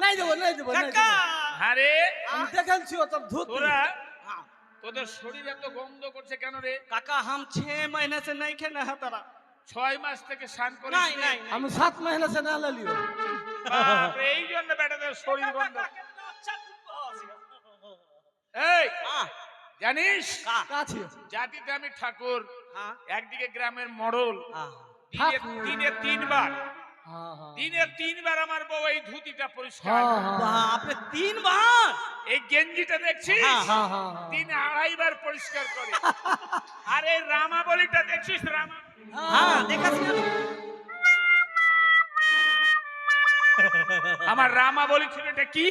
নাই দেবো নাই দেবো নাই কাকা দেবো। আরে আমি দেখাচ্ছি ও তোর ধুত তোরা তোদের শরীর এত গন্ধ করছে কেন রে? काका हम 6 महीने से नहीं खेने हैं तारा 6 মাস থেকে স্নান করিস नहीं নি? नहीं আমি 7 মহিনা সে না লিও বাপরে, এই জন্য বেটাদের শরীর গন্ধ। এই জানিস কাছে জাতিতে আমি ঠাকুর, हाँ একদিকে গ্রামের মডল, हाँ দিনে 3 বার, হ্যাঁ হ্যাঁ দিনে 3 বার আমার বউ এই ধুতিটা পরিষ্কার হ্যাঁ করে। बाप रे 3 बार এই গেঞ্জিটা দেখছিস হ্যাঁ, হ্যাঁ হ্যাঁ দিনে 2.5 বার পরিষ্কার করে। আর এই রামাবলিটা দেখছিস রামা, हाँ देखा सी আমার রামাবলি ছিল। এটা কি?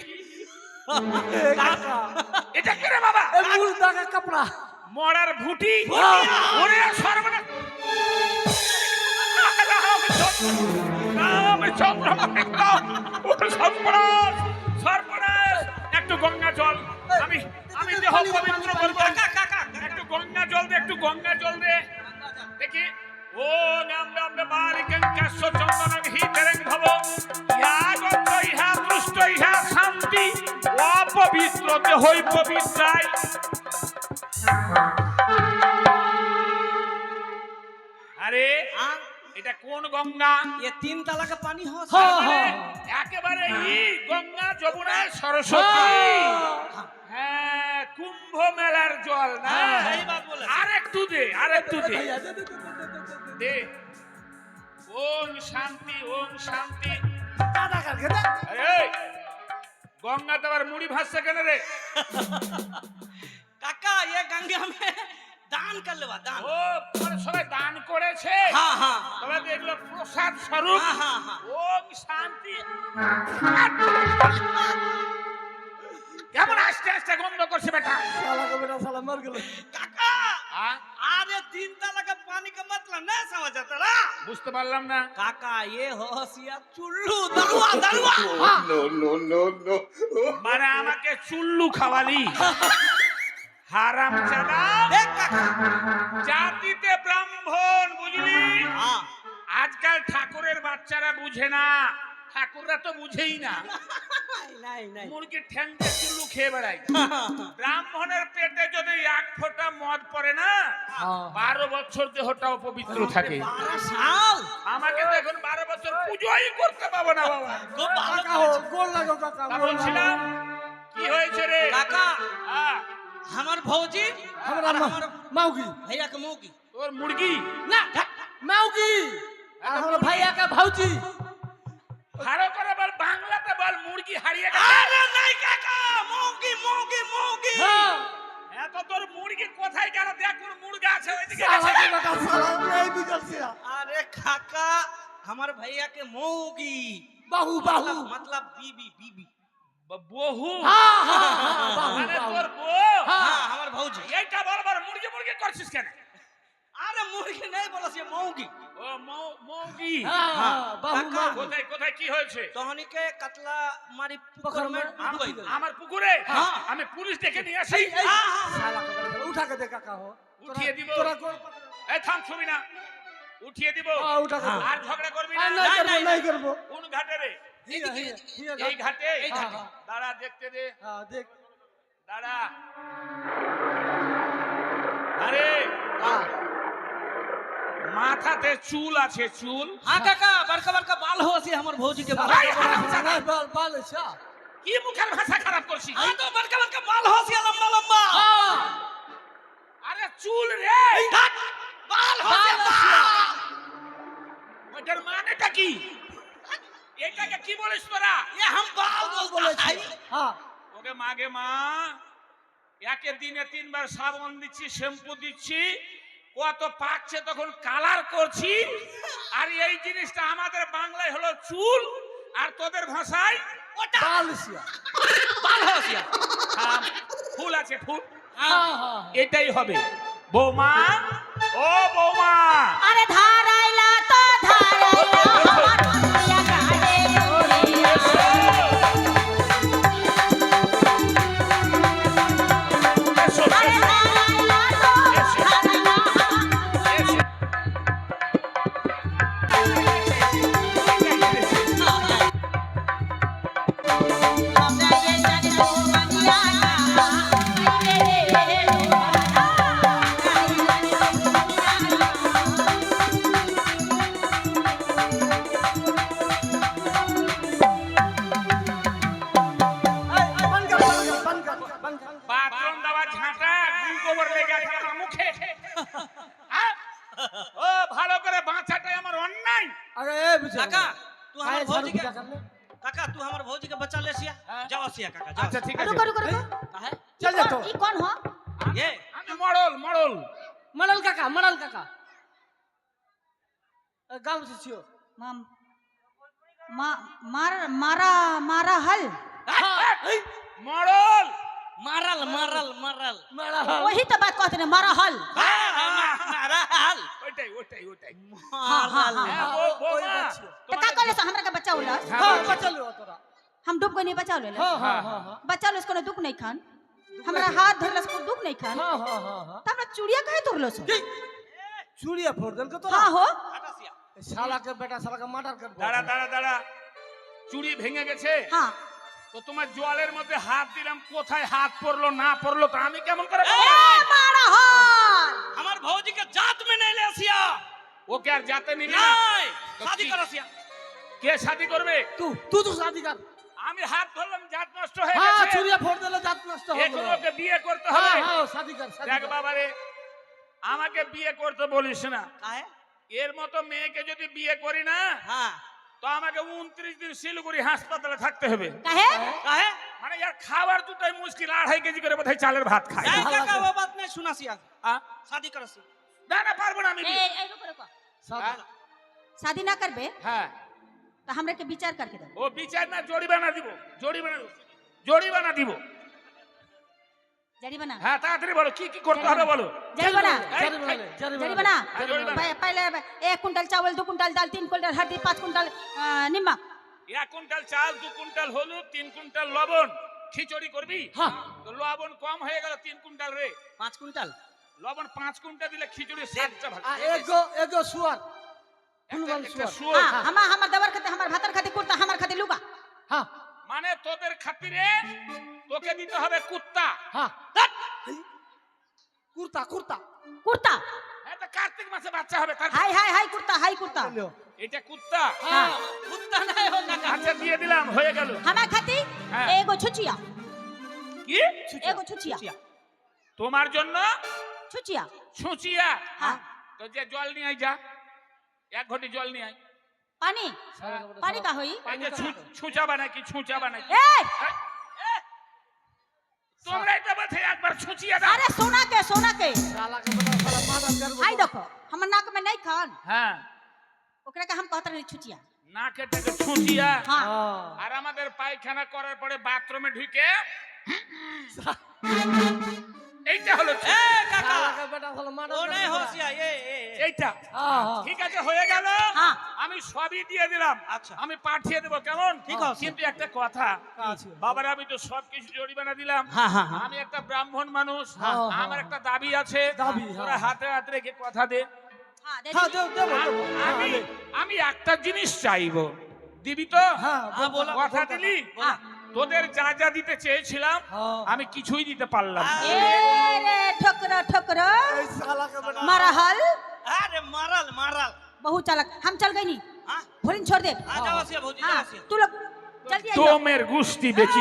কাকা এটা কি রে বাবা? এ মুর্দা কা কপড়া মরার ভুটি। হ্যাঁ। ওরে সর্বনাশ, রামচন্দ্র সর্বনাশ সর্বনাশ। একটু গঙ্গা জল, আমি আমি দেহ পবিত্র করবো। একটু গঙ্গা জল দে, একটু গঙ্গা জল দে দেখি। ও নাম নাম বালিকেন কাশ্য চন্দনং হিতরং ভব, ইহা গন্ধ ইহা তুষ্ট ইহা শান্তি, অপবিত্র দেহই পবিত্রায়। আরে এটা কোন গঙ্গা? ये 3 ताला का पानी हो हाँ, মানে हाँ। একেবারে গঙ্গা যমুনা সরস্বতী। হ্যাঁ, কুম্ভ মেলার জল না? सही बात बोला আরেকটু দে, আরেকটু দে দে দে। ওম শান্তি, ওম শান্তি। দাদা কাকে দে আরে গঙ্গা তো আবার মুড়ি ভাসছে কেন রে? काका ये गंगा में दान कर लेवा दान ও মানে সবাই দান করেছে, हाँ हाँ তবে দেখলো প্রসাদ স্বরূপ। हाँ हाँ हाँ ওম শান্তি। কেমন আস্তে আস্তে গন্ধ করছে বেটা? শালা কে বেটা শালা মর গেল काका হ্যাঁ, अरे 3 ताला का पानी का मतलब नहीं समझ आता ना বুঝতে পারলাম না। काका ये होशिया चुल्लू दलवा दलवा মানে আমাকে চুল্লু খাওয়ালি হারাম জাদা। देख काका জাতিতে ব্রাহ্মণ, বুঝলি? हाँ আজকাল ঠাকুরের বাচ্চারা বুঝে না, ঠাকুররা তো বুঝেই না। नहीं नहीं মুরগির ঠ্যাংটা চুল্লু খেয়ে বেড়ায়। ব্রাহ্মণের পেটে যদি 1 ফোঁটা মদ পড়ে না, 12 বছর দেহটাও পবিত্র থাকে। 12 साल আমাকে তো এখন 12 বছর পুজোই করতে পাবো না বাবা। को बालक কাকা হো গোল লাগো কাকা তা বলছিলাম কি হয়েছে রে? काका হ্যাঁ, हमार भौजी हमरा মাউগি भैया के मुंह की তোর মুরগি না মাউগি আর हमरा ভাইয়া কা ভাউজি ভালো করে বল, বাংলাতে বল। মুরগি হারিয়ে গেছে। अरे नहीं काका मुंगी मुंगी मुंगी হ্যাঁ এত তোর মুরগি কোথায় গেল? দেখ কোন মুরগা আছে ওইদিকে শালা গেছে। কে বেটা শালা এই বিগল সিয়া अरे काका हमार भैया के मुंगी বাহু বাহু मतलब बीबी बीबी বহু হ্যাঁ হ্যাঁ হ্যাঁ বাহু মানে বাহু তোর বউ। हाँ हमार भौजी এইটা বরাবর মুরগি মুরগি করছিস কেন? अरे मुर्गी नहीं बोला से मुंगी ও মৌগি। হ্যাঁ হ্যাঁ বাহু কাকা। বাহু কোথায় কোথায় কি হয়েছে? तोहनी के कतला मारी पोखर पोखर में में डूब गई আমার পুকুরে হ্যাঁ। আমি পুলিশ ডেকে নিয়ে আসি। শালা কে বেটা উঠা কে দে কাকা হো উঠিয়ে দিব। তোরা গোল এই থাম, ছবি না, উঠিয়ে দিব। উঠা কে আর ঝগড়া করবি না। নাই করব নাই করব কোন ঘাটে রে? হিয়া হিয়া হিয়া এই ঘাটে। এই ঘাটে। দাঁড়া দেখতে দে, হ্যাঁ দেখ দাঁড়া। আরে হ্যাঁ মাথাতে চুল আছে, চুল। हाँ काका बड़का बड़का बाल हो से हमार भौजी के बाल এই হারামজাদা, না বাল বাল ছা কি মুখের ভাষা খারাপ করছিস? हाँ तो बड़का बड़का बाल हो से लंबा लंबा আরে চুল রে, बाल हो से ওটার মানেটা কি? এটাকে কি বলিস তোরা? ये हम बाल बोलते हैं হ্যাঁ ওকে মাগে মা, একের দিনে 3 বার সাবান দিচ্ছি, শ্যাম্পু দিচ্ছি, কত পাকছে তখন কালার করছি। আর এই জিনিসটা আমাদের বাংলায় হলো চুল, আর তোদের ভাষায় বাল সিয়া बाल हो से ফুল আছে, ফুল। হ্যাঁ হ্যাঁ এটাই হবে। বৌমা, ও বৌমা, अरे धाराइला तो धाराइला हमार भैया काहे मोरिया এসো, अरे धाराइला तो धाराइला এসো। हमरा ये जानो मंगिया रे बाथरूम दवा झाटा গুল গোবর লেগে আছে আমার মুখে হ্যাঁ? ও ভালো করে বাঁচাটাই আমার অন্যায়। अरे ए बुझे काका तू काय हमार झाड़ू भौजी के पूजा करने काका तू हमार भौजी के बच्चा ले सिया हाँ? जाओ सिया काका जाओ আচ্ছা ঠিক আছে रुको रुको रुको काहे चल जा तो ई कौन हो ये আমি মড়ল মড়ল मडल काका गांव से छियो माम मारा मारा हल মড়ল मारल मारल मारल मारा वही तो बात कहते हैं मारा हल मारा हाल ওইটাই ওইটাই ওইটাই हाँ, हाँ, हाँ। হ্যাঁ বৌমা तो का कहले से हमरा के बच्चा होला हां बचल हो तोरा हम डूब गए नहीं बचा ले हां हां हां बच्चा लो इसको दुख नहीं खान हमरा हाथ धरला से दुख नहीं खान हां हां हां त हमरा चूड़िया काहे तोड़लो सो चूड़िया फोड़ देल के तोरा हां हो हटा सिया শালা के बेटा শালা के मर्डर कर দাঁড়া দাঁড়া দাঁড়া চুড়ি ভেঙে গেছে हां তো তোমার জলের মধ্যে হাত দিলাম কোথায় হাত পড়লো না পড়লো তা আমি কেমন করে ए मारा हल हमार भौजी के जात में नहीं ले सिया ওকে আর যাতে নিবি না नहीं तो शादी की- करो सिया কে শাদি করবে तू तो शादी कर আমি হাত ধরলাম জাত নষ্ট হয়ে हां গেছে चूड़िया फोड़ देले जात नष्ट हो এখন गया ওকে বিয়ে করতে हां হবে हां शादी कर দেখ বাবারে আমাকে বিয়ে করতে বলিস না काहे এর মতো মেয়েকে যদি বিয়ে করি না हां তো আমাকে 29 দিন শিলিগুড়ি হাসপাতালে থাকতে হবে काहे काहे মানে यार খাবার দুটাই মুশকিল 2.5 কেজি করে বোধহয় চালের ভাত খায় नहीं काका वो बात नहीं सुना सिया আ? शादी करो सिया না না পারবো না আমি ए বিয়ে। ए रुको रुको शादी शादी ना करबे হ্যাঁ तो हमरा के विचार करके दो ও বিচার না জরিমানা দিব জরিমানা দিব जरिमाना হ্যাঁ তাড়াতাড়ি বলো কি কি করতে হবে বলো जरिमाना जरिमाना जरिमाना जरिमाना। पहले 1 कुंटल चावल 2 कुंटल दाल 3 कुंटल हल्दी 5 कुंटल नमक 1 কুইন্টাল চাল 2 কুইন্টাল হলুদ 3 কুইন্টাল লবণ খিচুড়ি করবি हां তো লবণ কম হয়ে গেল 3 কুইন্টাল রে 5 कुंटल লবণ 5 কুইন্টাল দিলে খিচুড়ি 7টা ভাগ एगो सुअर फुलवान একটা सुअर শুয়োর। हां हमर दवर खाते हमर भातर खाते कुर्ता हमर खाते लुगा हां মানে তোদের খাতিরে তোকে দিতে হবে কুত্তা हां कुर्ता कुर्ता कुर्ता এটা কার্তিক মাসে বাচ্চা হবে তার हाय हाय हाय कुर्ता लो এটা কুত্তা हां कुत्ता नहीं हो काका আচ্ছা দিয়ে দিলাম হয়ে গেল हमार खाती हाँ। एगो छुचिया কি एगो छुचिया তোমার জন্য छुचिया ছুঁচিয়া हां তো যে জল নিয়ে আই যা 1 ঘটি জল নিয়ে আই पानी पानी का होई এই যে ছুঁচা বানাই কি ছুঁচা বানাই ए তোমরা এটা বলতে একবার ছুঁচিয়া দাও अरे सोना के साला के बेटा साला मर्डर कर हाय देखो हमर नाक में नहीं खान হ্যাঁ ओकरा के हम कहत रही छुचिया না কেটে ছুঁচিয়া हां हां আর আমাদের পায়খানা করার পরে বাথরুমে ঢুকে এইটা হলো ए काका साला के बेटा साला मर्डर वो नहीं हो सिया ये এইটা हां हां ঠিক আছে হয়ে গেল হ্যাঁ। আমি সবই দিয়ে দিলাম আচ্ছা। আমি পাঠিয়ে দেব কেমন ঠিক আছে। কিন্তু একটা কথা আছে। বাবার আমি তো সবকিছু জরিমানা দিলাম হ্যাঁ, হ্যাঁ, হ্যাঁ। আমি একটা ব্রাহ্মণ মানুষ হ্যাঁ, হ্যাঁ। আমার একটা দাবি আছে দাবি, তোরা হ্যাঁ। হাতে হাতে রেখে কথা দে हां दे हां दी। दे আমি আমি একটা জিনিস চাইবো দিবি তো हां हाँ बोला কথা দিলি बोला তোদের যা যা দিতে চেয়েছিলাম हाँ। আমি কিছুই দিতে পারলাম না। ए रे ठोकरो ए साला के बेटा मारा हल अरे मारल मारल बहुत चालक हम चल गई नहीं हां भोरिन छोड़ दे आ जाओ सिया भौजी हां जाओ सिया तू लोग जल्दी आइयो তোমের গুষ্টি বেঁচে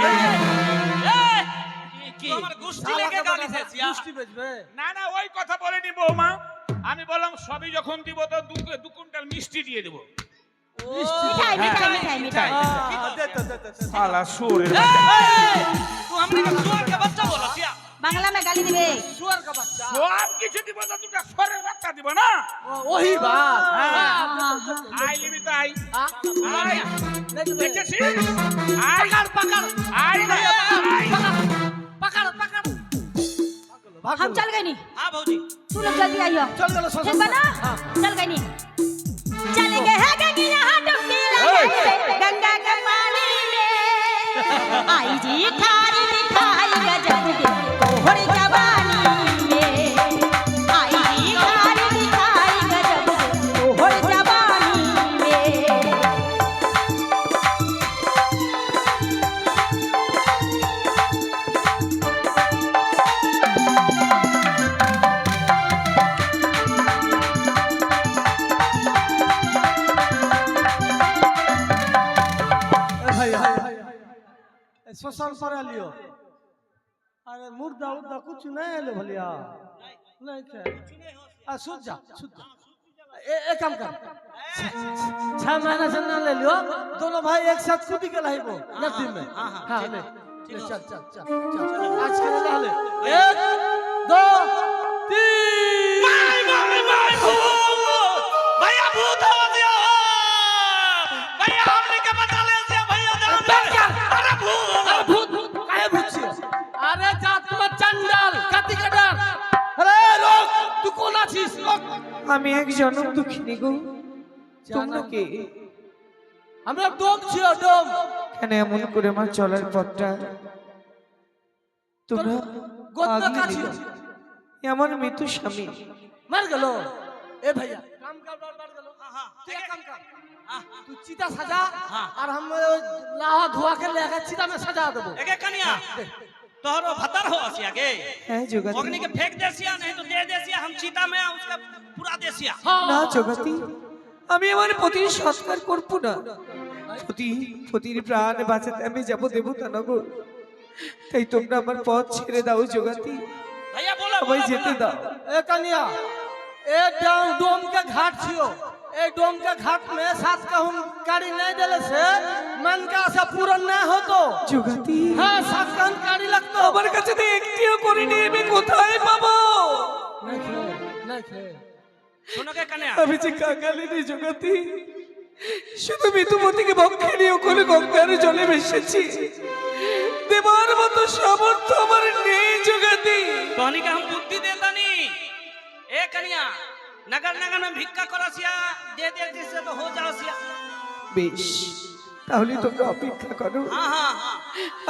की हमारे गुस्ती लेके गाली से सिया गुष्टी बेचबे না না ওই কথা বলিনি বৌমা আমি বললাম সবই যখন দিব তো 2 কুইন্টাল মিষ্টি দিয়ে দেব मिठाई हां दे दे শালা সুরের तू हमने का सुअर का बच्चा बोला सिया बांग्ला में गाली दिबे सुअर का बच्चा সব কিছু দিব তো দুটা সরের বাচ্চা দিব না वही बात আই লিবি তাই আই नहीं দেখেছি আই पकड़ আই না আই पकड़ पकड़ हम चल गए नहीं हां भौजी तू लोग जल्दी आइयो चल चलो सो ठीक बना चल गए नहीं चलेंगे है गंगी यहाँ डुबकी लगाएंगे गंगा के पानी में आई जी थारी दिखाई गजब के तोहर जवानी में आई जी थारी दिखाई गजब के तोहर जवानी में भैया सोशल पर लियो अरे मुर्दा उर्दा कुछ नहीं है भलिया नहीं खे सुध जा एक काम कर 6 महीना से ना ले लियो दोनों भाई एक साथ कूदी के लाइबो नदी में हाँ ले चल चल चल चल आज के ले ले 1 2 3 भैया भूत हो गया भैया हमने के बचा ले दिया भैया अरे भूत काहे भूत छी अरे जात में चंडाल कति के डर अरे रोक तू कौन आछिस रोक আমি এক জনম দুঃখিনী গো তোমরা কে আমরা ডোম ছিও ডোম কেন এমন করে আমার চলার পথটা তোমরা গোত্র কাছিও আমার মৃত্যু স্বামী मर गलो ए भैया काम कर बार गलो हां तू एक काम कर तू चिता सजा और हम लावा धोआ के लेके चिता में सजा देबो एके कनिया तोहरो भतर हो आसिया के হ্যাঁ জগতি अग्नि के फेंक देसिया नहीं तो दे देसिया हम चीता में उसका पूरा देसिया না জগতি আমি আমার পতির সৎকার করব না পতির প্রাণ বাঁচাতে আমি যাব দেবতা নগর তাই তোমরা আমার পথ ছেড়ে দাও জগতি भैया बोलो আমায় যেতে দাও ए कनिया ए डोम के घाट छियो ए डोम के घाट में साथ कहूं गाड़ी नहीं देले से मन का आशा पूर्ण ना हो तो জগতি हां साथ कहूं गाड़ी लगतो আমার কাছে তো একটিও করিনি আমি কোথায় পাবো नहीं खे सुनो के कन्या আমি যে কাঙালিনী জগতি শুধু মৃত্যুমতিকে বক্ষে নিয়ে করে গঙ্গার জলে ভেসেছি দেবার মতো সামর্থ্য আমার নেই জগতি तोहनी का हम बुद्धि देता नहीं ए कन्या नगर नगर में भिक्का करासिया दे दे जिससे तो हो जासिया বেশ তাহলে তোমরা অপেক্ষা করো हां हां हां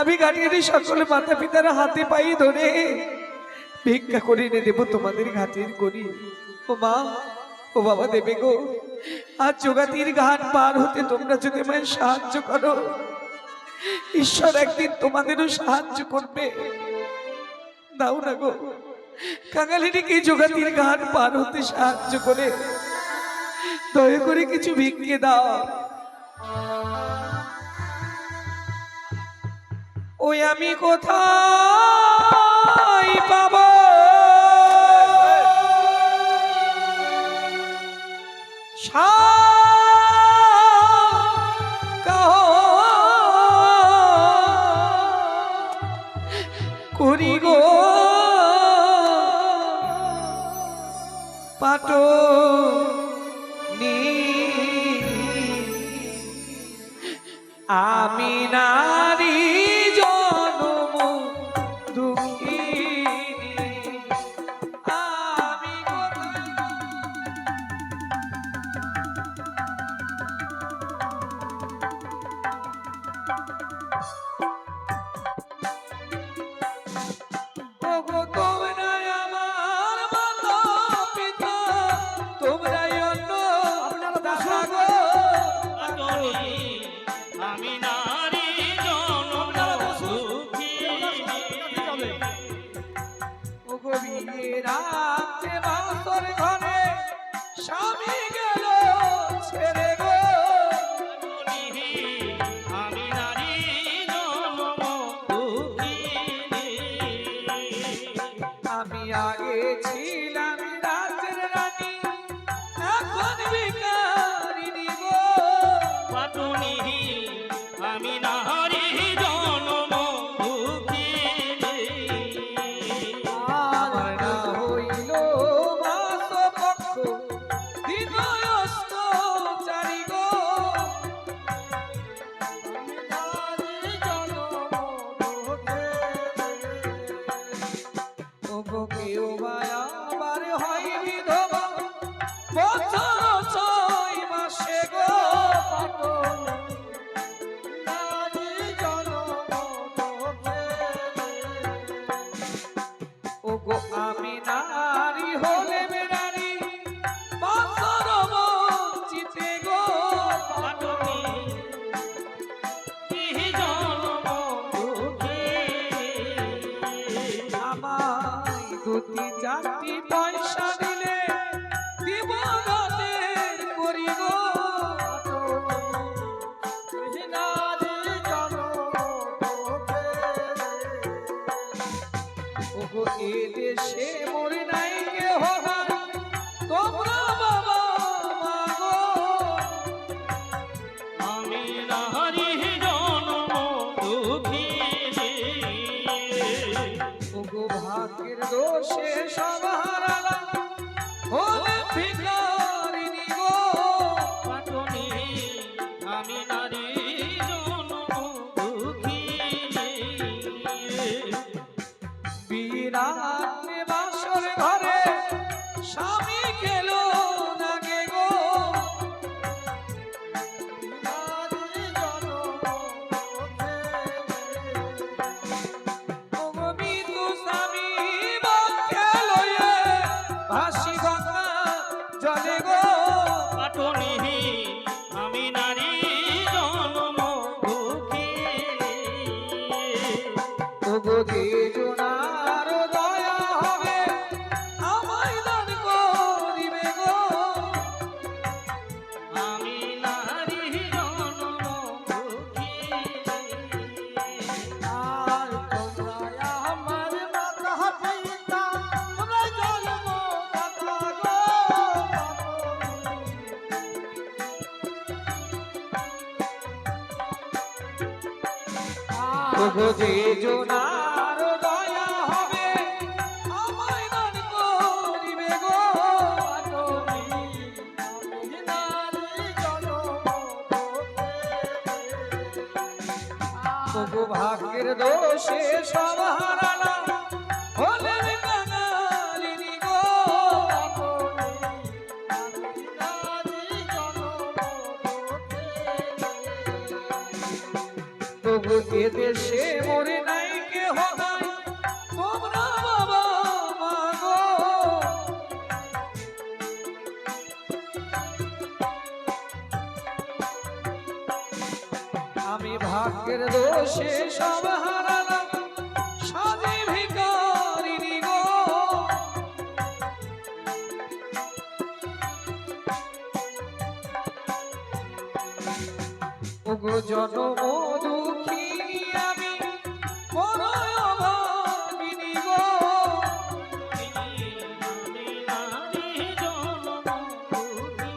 আমি গাড়ির সকল মাতা পিতার হাতে পায়ে ধরে ভিক্ষা করে এনে দেবো তোমাদের ঘাটের করি ও মা ও বাবা দেবে গো আজ জোগাতির ঘাট পার হতে তোমরা যদি আমায় সাহায্য করো ঈশ্বর একদিন তোমাদেরও সাহায্য করবে দাও না গো কাঙালিনীকে জোগাতির ঘাট পার হতে সাহায্য করে দয়া করে কিছু ভিক্ষে দাও ওই আমি কোথায় পাবো করি গো পাটো আমি নারী জনম দুঃখিনী আমি ওগো তোমরাই আমার মাতা পিতা তোমরাই অন্য দাদা গো আমি নারী জনম এ দেশে মোর নাই কেহ তোমরা বাবা মাগো আমি নারী জন্ম দুঃখিনী ওগো ভাগ্যের দোষে সব হারালাম হলে ভিখারিনী গো পাটনি আমি নারী জন্ম দুঃখিনী বিরাট বাসর ঘরে স্বামী খেলো না গে গো ওগো মৃত্যু স্বামী বক্ষে লয়ে ভাসি গঙ্গা জলে গো পাটনি আমি নারী জন্ম দুঃখিনী ওগো যে জনার দয়া হবে আমায় দান করিবে গো আমি নারী জন্ম দুঃখিনী আর তোমরা আমার মাতা পিতা তোমরা জন্মদাতা গো ওগো যে জনার দয়া হবে আমায় দান করিবে গো ওগো ভাগ্যের দোষে সব হারালাম হলে কাঙালিনী গো ওগো এ দেশে মোরে নাই কেহ নাই তোমরা বাবা মাগো আমি ভাগ্যের দোষে সব হারালাম সাজে ভিখারিনী গো ওগো জনম দুঃখিনী আমি বড় অভাগিনী গো আমি নারী জন্ম দুঃখিনী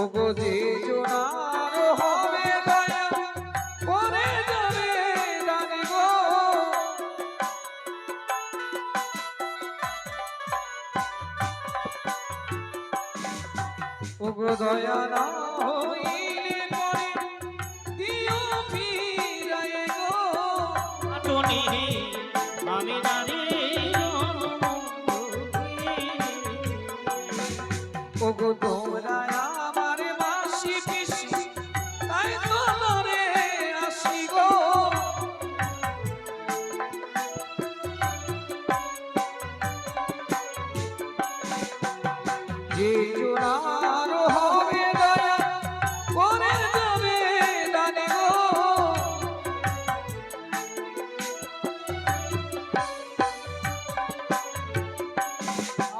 ওগো যে জনার হবে দয়া করে যাবে দানি গো ওগো দয়া না হইলে পরে দিও ফিরায়ে গো পাটনি আমি নারী জন্ম দুঃখিনী ওগো তোমরা আমার মাসি পিসি তাই তোমারে আসি গো যে জোনার হবে দয়া করে যাবে দানি গো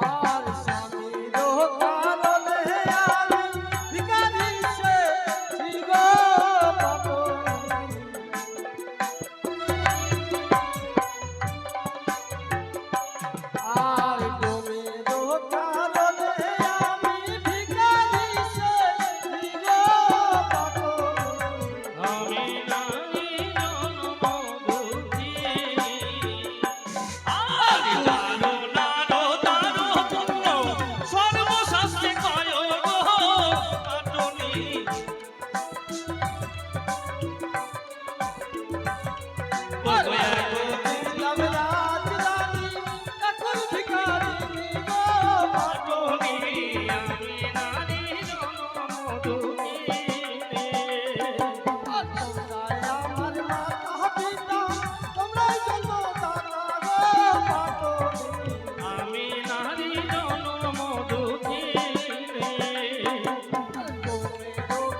আর স্বামীর কারণে আমি ভিখারি সেছি গো পাপনি। আর গোবিন্দ কারণে আমি ভিখারি সেছি গো পাপনি। আমি নারী জন্ম দুঃখিনী আরে দারো দারো দারো পুত্র সর্বশাস্ত্রে কয় গো পাটনি ওগো দিলাম রাত রানী এখন ভিখারিনী গো পাপনি। পাটনি আমি নারী জন্ম দুঃখিনী তোমরা আমার মাতা পিতা তোমরাই জন্মদাতা গো পাপনি। আমি নারী জন্ম দুঃখিনী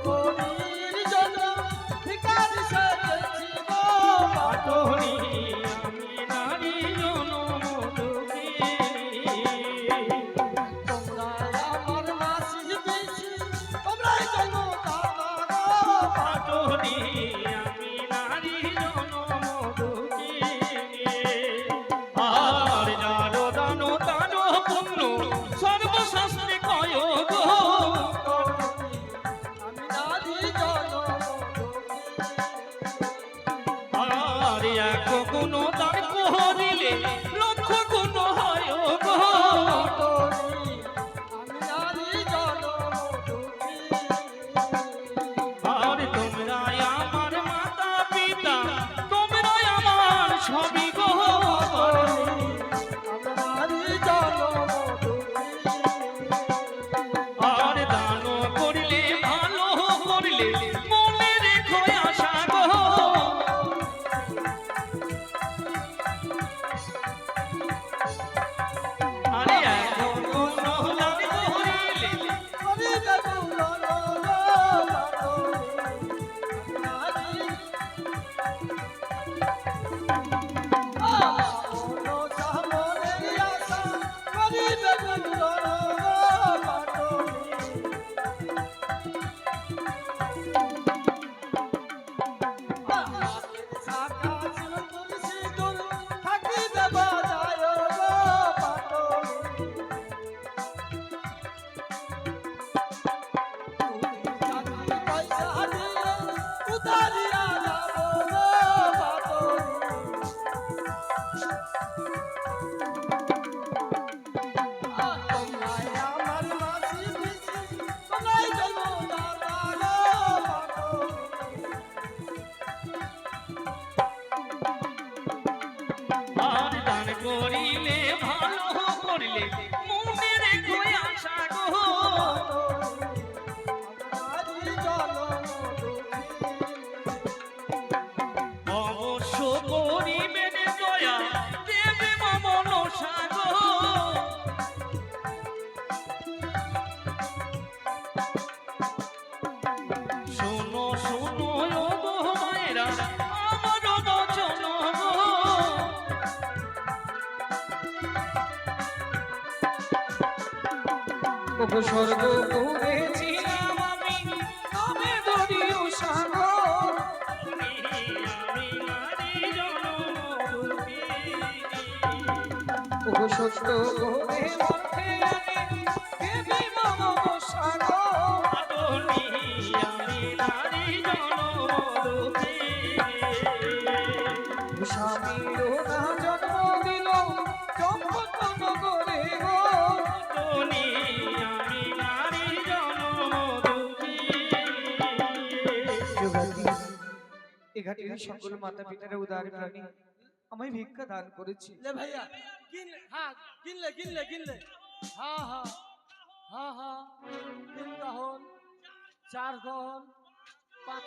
করির জন্য ভিখারি সেজেছি গো পাপনি। আমি নারী জন্ম দুঃখিনী তোমরা আমার মাসি পিসি তোমরাই জন্মদাতা গো পাপনি। পাটনি আমি নারী জন্ম দুঃখিনী গুণ দান করিলে লক্ষ গুণ হয় গো আমি নারী জনম দুঃখী আর তোমরাই আমার মাতা পিতা তোমরাই আমার সবই গো আমি নারী জনম দুঃখী আর দান করিলে ভালো করিলে মনে রেখো আশা গো আরে এখন গুণ দান করিলে আমি বেগুন নারী কোনো সামনের আশা করি বেগুন আর দান করিলে ভালো করিলে মনে রেখো আশা গো অবশ্য করিবে দয়া দেবে মনসা গো শোনো শোনো ও গো মায়েরা আমার বচন গো ওগো স্বর্গ করেছিলাম আমি তবে ধরিও সাগর আমি নারী জনমরূপী ওগো সত্য করে মধ্যে আমি দেবী মম সাগর আদনি আমি নারী জনমরূপী স্বামীর না জন্ম দিল চম্পকন করে গো আদনি আমি নারী জনমরূপী যুবতী এঘাটের সকল মাতা পিতারা উদার প্রাণী আমায় ভিক্ষা দান করেছি ले भैया गिन हाँ गिन ले हाँ हाँ हाँ हाँ 3 कहन 4 कहन 5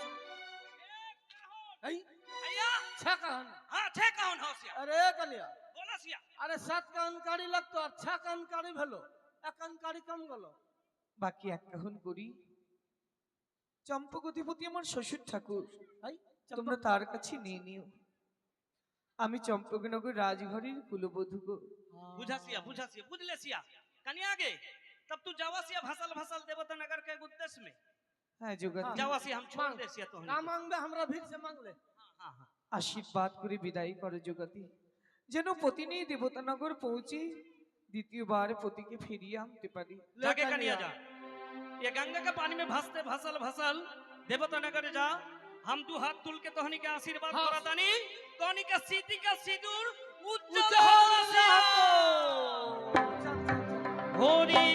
भैया 6 कहन हाँ छह काउन होसिया अरे कलिया बोला सिया अरे 7 कहन काड़ी लगतो और 6 कहन काड़ी भेलो 1 कहन काड़ी कम गलो বাকি এক কাহন করি চম্পক অধিপতি আমার শ্বশুর ঠাকুর भाई তোমরা তার কাছে নিয়ে নিও আমি চম্পকনগর রাজঘরের কুলবধূ গো बुझा सिया बुझ ले सिया कन्या आगे तब तू जावा सिया भसल देवता नगर के उद्देश्य में হ্যাঁ যোগাতি जावा सिया हम छोड़ दे सिया तो ना मांगबे हमरा भीड़ से मांग ले हाँ हाँ আশীর্বাদ করে বিদায় করো যোগাতি যেন পতি নিয়ে দেবতানগর পৌঁছে দ্বিতীয়বার পতিকে ফিরিয়ে আনতে পারি जाके कन्या जा ये गंगा के पानी में भसते भसल देवता नगर जा हम दू हाथ तुल के तोहनी के आशीर्वाद हाँ। करतानी तोहनी के सीती का सिंदूर उज्जवल उज्जवल हो सिया हो। होरी